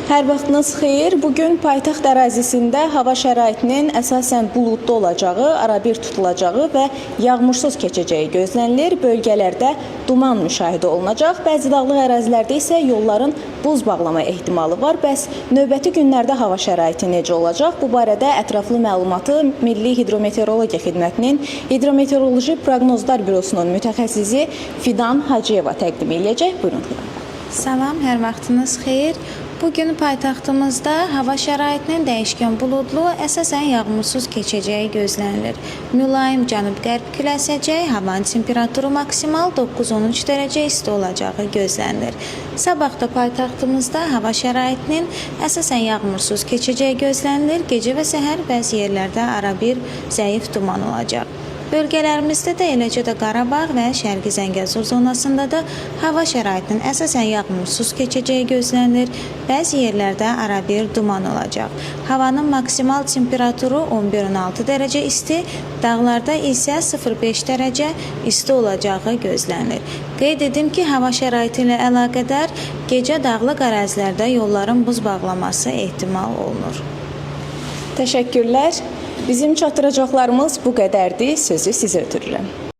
Hər vaxtınız xeyir. Bugün paytaxt ərazisində hava şəraitinin əsasən buludlu olacağı, arabir tutulacağı və yağmursuz keçəcəyi gözlənilir. Bölgələrdə duman müşahidə olunacaq. Bəzi dağlıq ərazilərdə isə yolların buz bağlama ehtimalı var. Bəs növbəti günlərdə hava şəraiti necə olacaq? Bu barədə ətraflı məlumatı Milli Hidrometeorologiya Xidmətinin Hidrometeoroloji Proqnozlar Bürosunun mütəxəssisi Fidan Hacıyeva təqdim edəcək. Buyurun. Salam, hər vaxtınız xeyir. Bugün paytaxtımızda hava şəraitinin dəyişkən buludlu, əsasən yağmursuz keçəcəyi gözlənilir. Mülayim cənub-qərb küləyi əsəcək, havanın temperaturu maksimal 9-13 dərəcə isti olacağı gözlənilir. Sabah da paytaxtımızda hava şəraitinin əsasən yağmursuz keçəcəyi gözlənilir. Gecə və səhər bəzi yerlərdə arabir zəif duman olacaq. Bölgələrimizdə də eləcə də Qarabağ və Şərqi Zəngəzur zonasında da hava şəraitinin əsasən yağmursuz keçəcəyi gözlənilir. Bəzi yerlərdə arabir duman olacaq. Havanın maksimal temperaturu 11-16 dərəcə isti, dağlarda isə 0-5 dərəcə isti olacağı gözlənilir. Qeyd edim ki, hava şəraiti ilə əlaqədar gecə dağlıq ərazilərdə yolların buz bağlaması ehtimal olunur. Təşəkkürlər. Bizim çatdıracaqlarımız bu qədərdir. Sözü sizə ötürürəm.